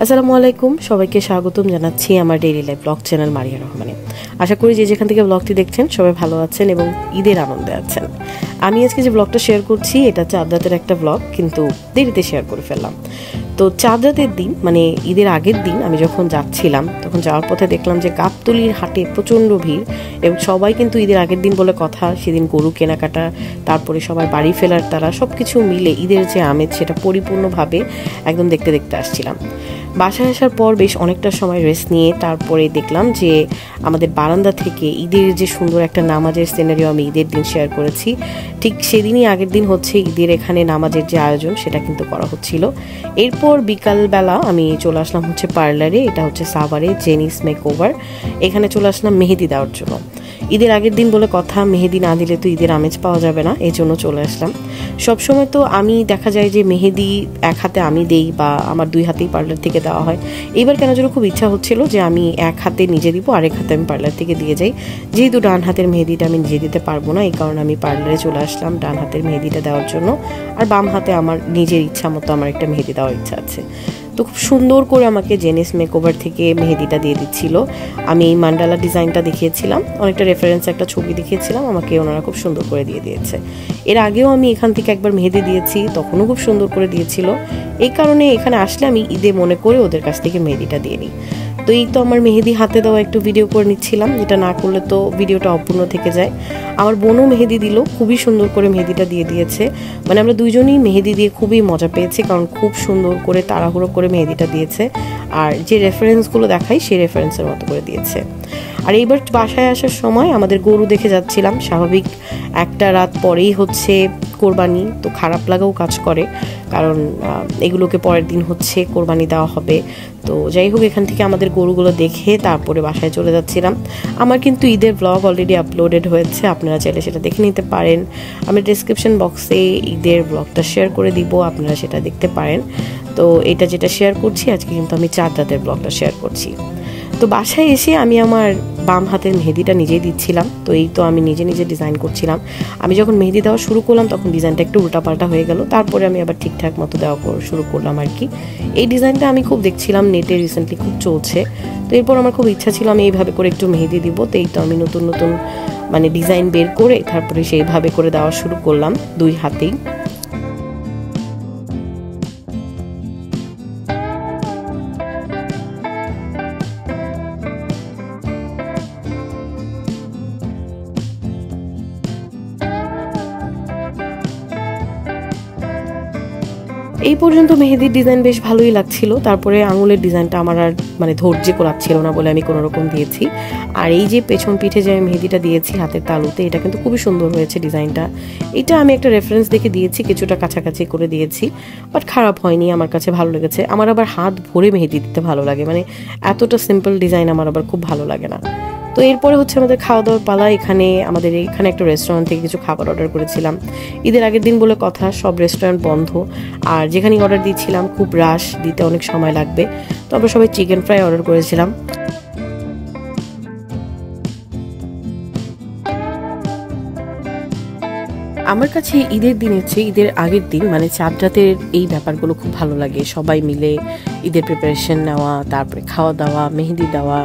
আসসালামু আলাইকুম, সবাইকে স্বাগতম জানাচ্ছি আমার daily life blog channel Maria রহমানে। আশা করি যে যেখান থেকে ব্লগটি দেখছেন সবাই ভালো আছেন এবং ঈদের আনন্দে আছেন। আমি আজকে যে ব্লগটা শেয়ার করছি এটা চাঁদ রাতের একটা ব্লগ, কিন্তু দেরিতে শেয়ার করে ফেললাম। তো চাঁদ রাতের দিন মানে ঈদের আগের দিন আমি যখন যাচ্ছিলাম তখন যাওয়ার পথে দেখলাম যে গাবতলীর হাটে প্রচণ্ড ভিড় এবং সবাই কিন্তু ঈদের আগের দিন বলে কথা সেদিন গরু কেনাকাটা, তারপরে সবার বাড়ি ফেরার তারা সব কিছু মিলে ঈদের যে আমেজ সেটা পরিপূর্ণভাবে একদম দেখতে দেখতে আসছিলাম। বাসায় আসার পর বেশ অনেকটা সময় রেস্ট নিয়ে তারপরে দেখলাম যে আমাদের বারান্দা থেকে ঈদের যে সুন্দর একটা নামাজের সিনারিও আমি ঈদের দিন শেয়ার করেছি, ঠিক সেদিনই আগের দিন হচ্ছে ঈদের এখানে নামাজের যে আয়োজন সেটা কিন্তু করা হচ্ছিল। এরপর বিকালবেলা আমি চলে আসলাম হচ্ছে পার্লারে, এটা হচ্ছে সাভারে জেনিস মেকওভার। এখানে চলে আসলাম মেহেদি দেওয়ার জন্য। ঈদের আগের দিন বলে কথা, মেহেদি না দিলে তো ঈদের আমেজ পাওয়া যাবে না, এই জন্য চলে আসলাম। সবসময় তো আমি দেখা যায় যে মেহেদি এক হাতে আমি দেই বা আমার দুই হাতেই পার্লার থেকে দেওয়া হয়। এইবার কেন যেন খুব ইচ্ছা হচ্ছিল যে আমি এক হাতে নিজে দিব, আরেক হাতে আমি পার্লার থেকে দিয়ে যাই। যেহেতু ডান হাতের মেহেদিটা আমি নিজে দিতে পারবো না, এই কারণে আমি পার্লারে চলে আসলাম ডান হাতের মেহেদিটা দেওয়ার জন্য। আর বাম হাতে আমার নিজের ইচ্ছা মতো আমার একটা মেহেদি দেওয়ার ইচ্ছা আছে। তো খুব সুন্দর করে আমাকে জেনিস মেকওভার থেকে মেহেদিটা দিয়ে দিচ্ছিল। আমি এই মান্ডালা ডিজাইনটা দেখিয়েছিলাম, অনেকটা রেফারেন্স একটা ছবি দেখিয়েছিলাম, আমাকে ওনারা খুব সুন্দর করে দিয়ে দিয়েছে। এর আগেও আমি এখান থেকে একবার মেহেদি দিয়েছি, তখনও খুব সুন্দর করে দিয়েছিল। এই কারণে এখানে আসলে আমি ঈদে মনে করে ওদের কাছ থেকে মেহেদিটা দিয়ে নিই। তো এই তো আমার মেহেদি হাতে দেওয়া একটু ভিডিও করে নিচ্ছিলাম, যেটা না করলে তো ভিডিওটা অপূর্ণ থেকে যায়। আমার বোনও মেহেদি দিল, খুবই সুন্দর করে মেহেদিটা দিয়ে দিয়েছে। মানে আমরা দুইজনই মেহেদি দিয়ে খুবই মজা পেয়েছি, কারণ খুব সুন্দর করে তাড়াহুড়ো করে মেহেদিটা দিয়েছে। আর যে রেফারেন্সগুলো দেখাই সেই রেফারেন্সের মতো করে দিয়েছে। আর এইবার বাসায় আসার সময় আমাদের গরু দেখে যাচ্ছিলাম। স্বাভাবিক একটা রাত পরেই হচ্ছে কোরবানি, তো খারাপ লাগাও কাজ করে, কারণ এগুলোকে পরের দিন হচ্ছে কোরবানি দেওয়া হবে। তো যাই হোক, এখান থেকে আমাদের গরুগুলো দেখে তারপরে বাসায় চলে যাচ্ছিলাম। আমার কিন্তু ঈদের ব্লগ অলরেডি আপলোডেড হয়েছে, আপনারা চাইলে সেটা দেখে নিতে পারেন। আমি ডেসক্রিপশন বক্সে ঈদের ব্লগটা শেয়ার করে দিব, আপনারা সেটা দেখতে পারেন। তো এটা যেটা শেয়ার করছি আজকে কিন্তু আমি চাঁদ রাতের ব্লগটা শেয়ার করছি। তো বাসায় এসে আমি আমার বাম হাতের মেহেদিটা নিজেই দিচ্ছিলাম। তো এই তো আমি নিজে নিজে ডিজাইন করছিলাম। আমি যখন মেহেদি দেওয়া শুরু করলাম তখন ডিজাইনটা একটু উল্টাপাল্টা হয়ে গেল, তারপরে আমি আবার ঠিকঠাক মতো দেওয়া শুরু করলাম আর কি। এই ডিজাইনটা আমি খুব দেখছিলাম নেটে, রিসেন্টলি খুব চলছে। তো এরপর আমার খুব ইচ্ছা ছিল আমি এইভাবে করে একটু মেহেদি দিব। তো এই তো আমি নতুন নতুন মানে ডিজাইন বের করে তারপরে সেইভাবে করে দেওয়া শুরু করলাম দুই হাতেই। এই পর্যন্ত মেহেদির ডিজাইন বেশ ভালোই লাগছিল, তারপরে আঙুলের ডিজাইনটা আমার আর মানে ধৈর্য কোলাচ্ছিল না বলে আমি কোনো রকম দিয়েছি। আর এই যে পেছন পিঠে যে আমি মেহেদিটা দিয়েছি হাতের তালুতে, এটা কিন্তু খুবই সুন্দর হয়েছে ডিজাইনটা। এটা আমি একটা রেফারেন্স দেখে দিয়েছি, কিছুটা কাছাকাছি করে দিয়েছি, বাট খারাপ হয়নি, আমার কাছে ভালো লেগেছে। আমার আবার হাত ভরে মেহেদি দিতে ভালো লাগে, মানে এতটা সিম্পল ডিজাইন আমার আবার খুব ভালো লাগে না। তো এরপরে হচ্ছে আমাদের খাওয়া দাওয়ার পালা। আমাদের এখানে একটা রেস্টুরেন্ট থেকে কিছু খাবার অর্ডার করেছিলাম। ঈদের আগের দিন বলে কথা, সব রেস্টুরেন্ট বন্ধ। আর যেখানে অর্ডার দিয়েছিলাম খুব রাশ, দিতে অনেক সময় লাগবে। তো আমরা সবাই চিকেন ফ্রাই অর্ডার করেছিলাম। আমার কাছে ঈদের দিনের চেয়ে ঈদের আগের দিন মানে চাঁদ রাতের এই ব্যাপারগুলো খুব ভালো লাগে। সবাই মিলে ঈদের প্রিপারেশন নেওয়া, তারপরে খাওয়া দাওয়া, মেহেদি দেওয়া,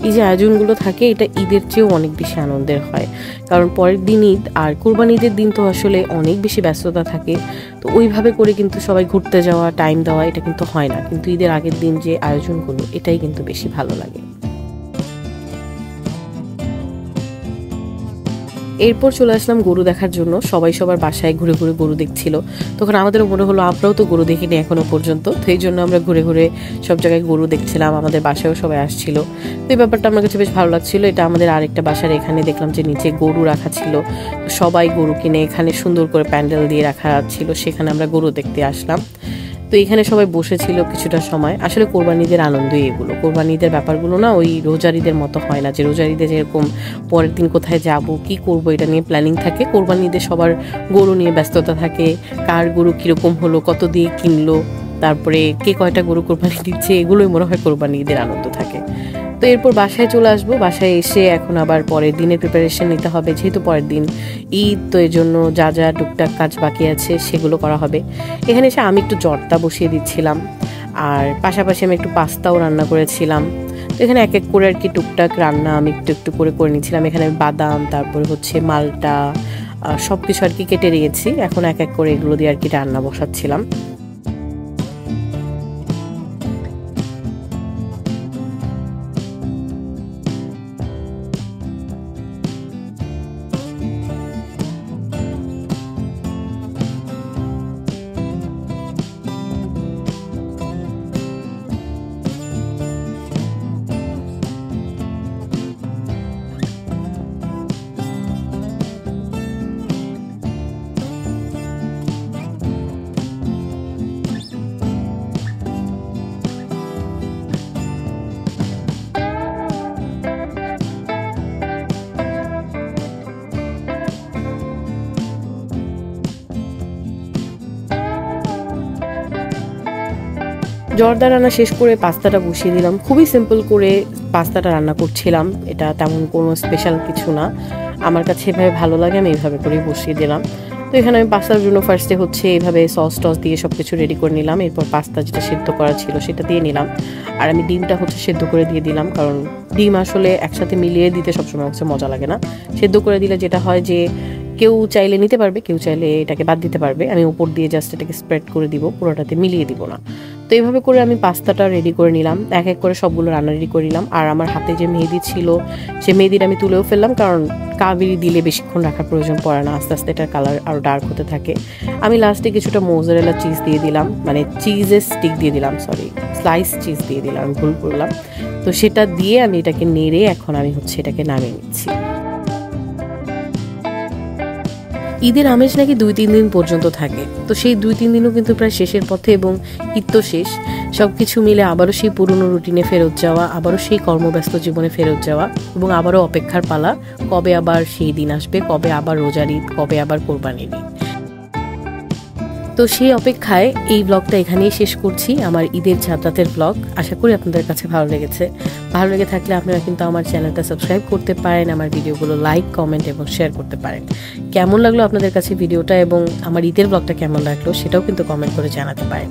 এই যে আয়োজনগুলো থাকে এটা ঈদের চেয়েও অনেক বেশি আনন্দের হয়। কারণ পরের দিন ঈদ, আর কোরবানি ঈদের দিন তো আসলে অনেক বেশি ব্যস্ততা থাকে। তো ওইভাবে করে কিন্তু সবাই ঘুরতে যাওয়া, টাইম দেওয়া এটা কিন্তু হয় না, কিন্তু ঈদের আগের দিন যে আয়োজনগুলো এটাই কিন্তু বেশি ভালো লাগে। এরপর চলে আসলাম গরু দেখার জন্য। সবাই সবার বাসায় ঘুরে ঘুরে গরু দেখছিল। তখন আমাদেরও মনে হলো আমরাও তো গরু দেখিনি এখনো পর্যন্ত, তো এই জন্য আমরা ঘুরে ঘুরে সব জায়গায় গরু দেখছিলাম। আমাদের বাসায়ও সবাই আসছিল, তো এই ব্যাপারটা আমার কাছে বেশ ভালো লাগছিল। এটা আমাদের আরেকটা বাসার এখানে দেখলাম যে নিচে গরু রাখা ছিল, সবাই গরু কিনে এখানে সুন্দর করে প্যান্ডেল দিয়ে রাখা ছিল, সেখানে আমরা গরু দেখতে আসলাম। তো এখানে সবাই বসেছিল কিছুটা সময়। আসলে কোরবানিদের আনন্দই এগুলো, কোরবানিদের ব্যাপারগুলো না ওই রোজার ঈদের মতো হয় না, যে রোজার ঈদে যেরকম পরের দিন কোথায় যাব কি করব এটা নিয়ে প্ল্যানিং থাকে, কোরবানিদের সবার গরু নিয়ে ব্যস্ততা থাকে। কার গরু কিরকম হলো, কত দিয়ে কিনলো, তারপরে কে কয়টা গরু কোরবানি দিচ্ছে, এগুলোই মনে হয় কোরবানি ঈদের আনন্দ থাকে। তো এরপর বাসায় চলে আসবো। বাসায় এসে এখন আবার পরের দিনের প্রিপারেশন নিতে হবে, যেহেতু পরের দিন ঈদ, তো এর জন্য যা যা টুকটাক কাজ বাকি আছে সেগুলো করা হবে। এখানে এসে আমি একটু জর্দা বসিয়ে দিচ্ছিলাম। আর পাশাপাশি আমি একটু পাস্তাও রান্না করেছিলাম। তো এখানে এক এক করে আর কি টুকটাক রান্না আমি একটু একটু করে নিচ্ছিলাম। এখানে বাদাম, তারপরে হচ্ছে মালটা, সব কিছু আর কি কেটে নিয়েছি। এখন এক এক করে এগুলো দিয়ে আর কি রান্না বসাচ্ছিলাম। জর্দা রান্না শেষ করে পাস্তাটা বসিয়ে দিলাম। খুবই সিম্পল করে পাস্তাটা রান্না করছিলাম, এটা তেমন কোনো স্পেশাল কিছু না। আমার কাছে এভাবে ভালো লাগে, আমি এইভাবে করেই বসিয়ে দিলাম। তো এখানে আমি পাস্তার জন্য ফার্স্টে হচ্ছে এইভাবে সস টস দিয়ে সব কিছু রেডি করে নিলাম। এরপর পাস্তা যেটা সেদ্ধ করা ছিল সেটা দিয়ে নিলাম। আর আমি ডিমটা হচ্ছে সেদ্ধ করে দিয়ে দিলাম, কারণ ডিম আসলে একসাথে মিলিয়ে দিতে সবসময় হচ্ছে মজা লাগে না। সেদ্ধ করে দিলে যেটা হয় যে কেউ চাইলে নিতে পারবে, কেউ চাইলে এটাকে বাদ দিতে পারবে। আমি উপর দিয়ে জাস্ট এটাকে স্প্রেড করে দিব, পুরোটাতে মিলিয়ে দিব না। তো এইভাবে করে আমি পাস্তাটা রেডি করে নিলাম, এক এক করে সবগুলো রান্না রেডি করে নিলাম। আর আমার হাতে যে মেহেদি ছিল সে মেহেদিটা আমি তুলেও ফেললাম, কারণ কাবেরি দিলে বেশিক্ষণ রাখার প্রয়োজন পড়ে না, আস্তে আস্তে এটার কালার আরও ডার্ক হতে থাকে। আমি লাস্টে কিছুটা মোজারেলা চিজ দিয়ে দিলাম, মানে চিজের স্টিক দিয়ে দিলাম, সরি স্লাইস চিজ দিয়ে দিলাম, আমি ভুল করলাম। তো সেটা দিয়ে আমি এটাকে নেড়ে এখন আমি হচ্ছে এটাকে নামিয়ে নিচ্ছি। ঈদের আমেজ নাকি 2-3 দিন পর্যন্ত থাকে, তো সেই 2-3 দিনও কিন্তু প্রায় শেষের পথে এবং ঈদ তো শেষ। সব কিছু মিলে আবারও সেই পুরনো রুটিনে ফেরত যাওয়া, আবারও সেই কর্মব্যস্ত জীবনে ফেরত যাওয়া এবং আবারও অপেক্ষার পালা, কবে আবার সেই দিন আসবে, কবে আবার রোজার ঈদ, কবে আবার কোরবানির ঈদ। তো সেই অপেক্ষায় এই ব্লগটা এখানেই শেষ করছি, আমার ঈদের যাত্রাতের ব্লগ। আশা করি আপনাদের কাছে ভালো লেগেছে। ভালো লেগে থাকলে আপনারা কিন্তু আমার চ্যানেলটা সাবস্ক্রাইব করতে পারেন, আমার ভিডিওগুলো লাইক, কমেন্ট এবং শেয়ার করতে পারেন। কেমন লাগলো আপনাদের কাছে ভিডিওটা এবং আমার ঈদের ব্লগটা কেমন লাগলো সেটাও কিন্তু কমেন্ট করে জানাতে পারেন।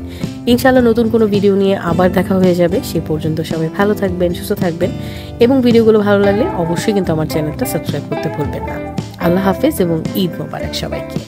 ইনশাআল্লাহ নতুন কোনো ভিডিও নিয়ে আবার দেখা হয়ে যাবে। সে পর্যন্ত সবাই ভালো থাকবেন, সুস্থ থাকবেন এবং ভিডিওগুলো ভালো লাগলে অবশ্যই কিন্তু আমার চ্যানেলটা সাবস্ক্রাইব করতে ভুলবেন না। আল্লাহ হাফেজ এবং ঈদ মোবারক সবাইকে।